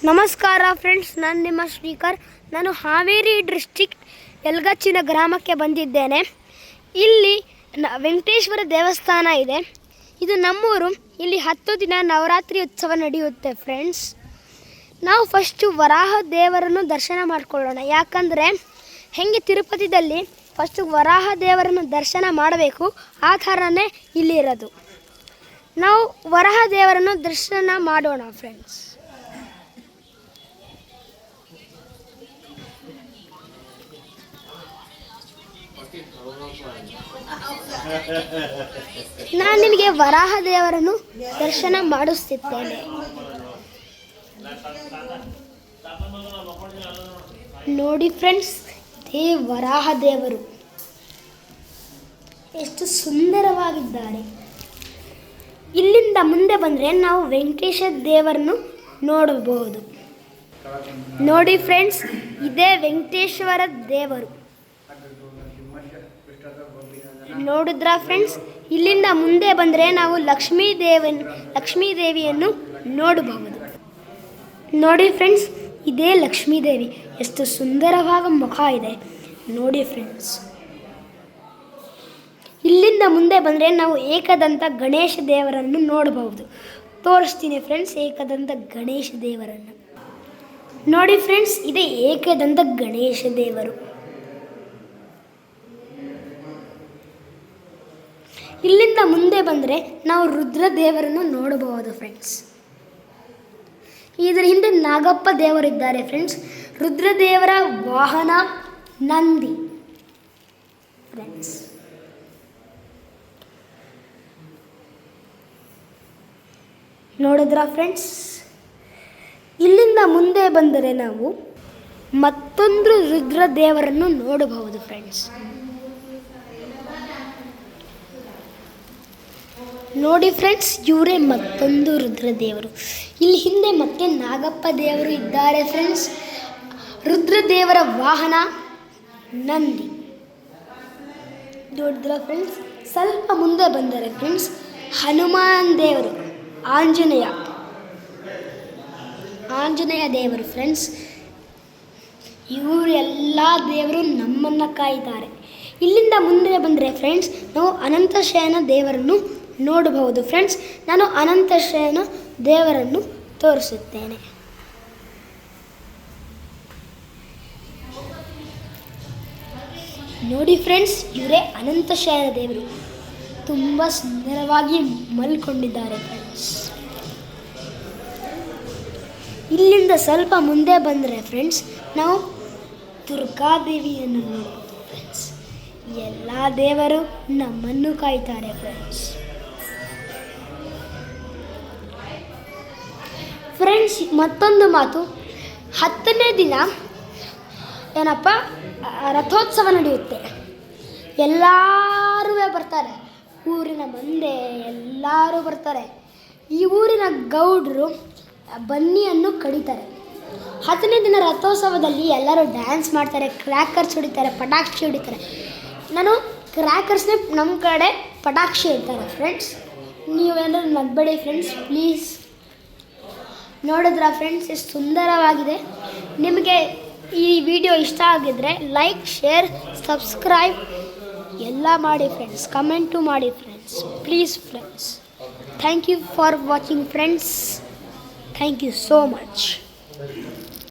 ನಮಸ್ಕಾರ ಫ್ರೆಂಡ್ಸ್, ನಾನು ನಿಮ್ಮ ಶ್ರೀಕರ್. ನಾನು ಹಾವೇರಿ ಡಿಸ್ಟ್ರಿಕ್ಟ್ ಯಲಗಚ್ಚಿನ ಗ್ರಾಮಕ್ಕೆ ಬಂದಿದ್ದೇನೆ. ಇಲ್ಲಿ ವೆಂಕಟೇಶ್ವರ ದೇವಸ್ಥಾನ ಇದೆ. ಇದು ನಮ್ಮೂರು. ಇಲ್ಲಿ 10 ದಿನ ನವರಾತ್ರಿ ಉತ್ಸವ ನಡೆಯುತ್ತೆ ಫ್ರೆಂಡ್ಸ್. ನಾವು ಫಸ್ಟು ವರಾಹ ದೇವರನ್ನು ದರ್ಶನ ಮಾಡಿಕೊಳ್ಳೋಣ. ಯಾಕಂದರೆ ಹೆಂಗೆ ತಿರುಪತಿದಲ್ಲಿ ಫಸ್ಟು ವರಾಹ ದೇವರನ್ನು ದರ್ಶನ ಮಾಡಬೇಕು, ಆ ಥರನೇ ಇಲ್ಲಿರೋದು. ನಾವು ವರಾಹ ದೇವರನ್ನು ದರ್ಶನ ಮಾಡೋಣ ಫ್ರೆಂಡ್ಸ್. ನಾನು ನಿಮಗೆ ವರಾಹ ದೇವರನ್ನು ದರ್ಶನ ಮಾಡಿಸುತ್ತಿದ್ದೇನೆ. ನೋಡಿ ಫ್ರೆಂಡ್ಸ್, ಇದೇ ವರಾಹ ದೇವರು ಎಷ್ಟು ಸುಂದರವಾಗಿದ್ದಾರೆ. ಇಲ್ಲಿಂದ ಮುಂದೆ ಬಂದರೆ ನಾವು ವೆಂಕಟೇಶ ದೇವರನ್ನು ನೋಡಬಹುದು. ನೋಡಿ ಫ್ರೆಂಡ್ಸ್, ಇದೇ ವೆಂಕಟೇಶ್ವರ ದೇವರು. ನೋಡಿದ್ರಾ ಫ್ರೆಂಡ್ಸ್? ಇಲ್ಲಿಂದ ಮುಂದೆ ಬಂದರೆ ನಾವು ಲಕ್ಷ್ಮೀ ದೇವಿಯನ್ನು ನೋಡಬಹುದು. ನೋಡಿ ಫ್ರೆಂಡ್ಸ್, ಇದೇ ಲಕ್ಷ್ಮೀ ದೇವಿ. ಎಷ್ಟು ಸುಂದರವಾದ ಮುಖ ಇದೆ ನೋಡಿ ಫ್ರೆಂಡ್ಸ್. ಇಲ್ಲಿಂದ ಮುಂದೆ ಬಂದರೆ ನಾವು ಏಕದಂತ ಗಣೇಶ ದೇವರನ್ನು ನೋಡಬಹುದು. ತೋರಿಸ್ತೀನಿ ಫ್ರೆಂಡ್ಸ್ ಏಕದಂತ ಗಣೇಶ ದೇವರನ್ನು. ನೋಡಿ ಫ್ರೆಂಡ್ಸ್, ಇದೇ ಏಕದಂತ ಗಣೇಶ ದೇವರು. ಇಲ್ಲಿಂದ ಮುಂದೆ ಬಂದರೆ ನಾವು ರುದ್ರ ದೇವರನ್ನು ನೋಡಬಹುದು ಫ್ರೆಂಡ್ಸ್. ಇದರ ಹಿಂದೆ ನಾಗಪ್ಪ ದೇವರಿದ್ದಾರೆ ಫ್ರೆಂಡ್ಸ್. ರುದ್ರದೇವರ ವಾಹನ ನಂದಿ ಫ್ರೆಂಡ್ಸ್. ನೋಡಿದ್ರಾ ಫ್ರೆಂಡ್ಸ್? ಇಲ್ಲಿಂದ ಮುಂದೆ ಬಂದರೆ ನಾವು ಮತ್ತೊಂದು ರುದ್ರ ದೇವರನ್ನು ನೋಡಬಹುದು ಫ್ರೆಂಡ್ಸ್. ನೋಡಿ ಫ್ರೆಂಡ್ಸ್, ಇವರೇ ಮತ್ತೊಂದು ರುದ್ರದೇವರು. ಇಲ್ಲಿ ಹಿಂದೆ ಮತ್ತೆ ನಾಗಪ್ಪ ದೇವರು ಇದ್ದಾರೆ ಫ್ರೆಂಡ್ಸ್. ರುದ್ರದೇವರ ವಾಹನ ನಂದಿ. ನೋಡಿದ್ರ ಫ್ರೆಂಡ್ಸ್? ಸ್ವಲ್ಪ ಮುಂದೆ ಬಂದರೆ ಫ್ರೆಂಡ್ಸ್ ಹನುಮಾನ್ ದೇವರು, ಆಂಜನೇಯ ದೇವರು ಫ್ರೆಂಡ್ಸ್. ಇವರು ಎಲ್ಲ ದೇವರು ನಮ್ಮನ್ನು ಕಾಯ್ತಾರೆ. ಇಲ್ಲಿಂದ ಮುಂದೆ ಬಂದರೆ ಫ್ರೆಂಡ್ಸ್ ನಾವು ಅನಂತಶಯನ ದೇವರನ್ನು ನೋಡಬಹುದು ಫ್ರೆಂಡ್ಸ್. ನಾನು ಅನಂತಶಯನ ದೇವರನ್ನು ತೋರಿಸುತ್ತೇನೆ. ನೋಡಿ ಫ್ರೆಂಡ್ಸ್, ಇವರೇ ಅನಂತಶಯನ ದೇವರು. ತುಂಬ ಸುಂದರವಾಗಿ ಮಲ್ಕೊಂಡಿದ್ದಾರೆ ಫ್ರೆಂಡ್ಸ್. ಇಲ್ಲಿಂದ ಸ್ವಲ್ಪ ಮುಂದೆ ಬಂದರೆ ಫ್ರೆಂಡ್ಸ್ ನಾವು ದುರ್ಗಾದೇವಿಯನ್ನು ನೋಡಬಹುದು ಫ್ರೆಂಡ್ಸ್. ಎಲ್ಲ ದೇವರು ನಮ್ಮನ್ನು ಕಾಯ್ತಾರೆ ಫ್ರೆಂಡ್ಸ್. ಫ್ರೆಂಡ್ಸ್, ಮತ್ತೊಂದು ಮಾತು, 10ನೇ ದಿನ ರಥೋತ್ಸವ ನಡೆಯುತ್ತೆ. ಎಲ್ಲರೂ ಬರ್ತಾರೆ, ಊರಿನ ಮಂದೆ ಎಲ್ಲರೂ ಬರ್ತಾರೆ. ಈ ಊರಿನ ಗೌಡರು ಬನ್ನಿಯನ್ನು ಕಡಿತಾರೆ. 10ನೇ ದಿನ ರಥೋತ್ಸವದಲ್ಲಿ ಎಲ್ಲರೂ ಡ್ಯಾನ್ಸ್ ಮಾಡ್ತಾರೆ, ಕ್ರ್ಯಾಕರ್ಸ್ ಹೊಡಿತಾರೆ, ಪಟಾಕ್ಷಿ ಹೊಡಿತಾರೆ. ನಾನು ಕ್ರ್ಯಾಕರ್ಸ್ನೇ ನಮ್ಮ ಕಡೆ ಪಟಾಕ್ಷಿ ಇಡ್ತಾರೆ ಫ್ರೆಂಡ್ಸ್. ನೀವೇನಾದ್ರು ನಗಬೇಡಿ ಫ್ರೆಂಡ್ಸ್ ಪ್ಲೀಸ್. ನೋಡಿದ್ರಾ ಫ್ರೆಂಡ್ಸ್ ಎಷ್ಟು ಸುಂದರವಾಗಿದೆ? ನಿಮಗೆ ಈ ವಿಡಿಯೋ ಇಷ್ಟ ಆಗಿದ್ರೆ ಲೈಕ್, ಶೇರ್, ಸಬ್ಸ್ಕ್ರೈಬ್ ಎಲ್ಲ ಮಾಡಿ ಫ್ರೆಂಡ್ಸ್. ಕಮೆಂಟು ಮಾಡಿ friends please friends. Thank you for watching friends. Thank you so much.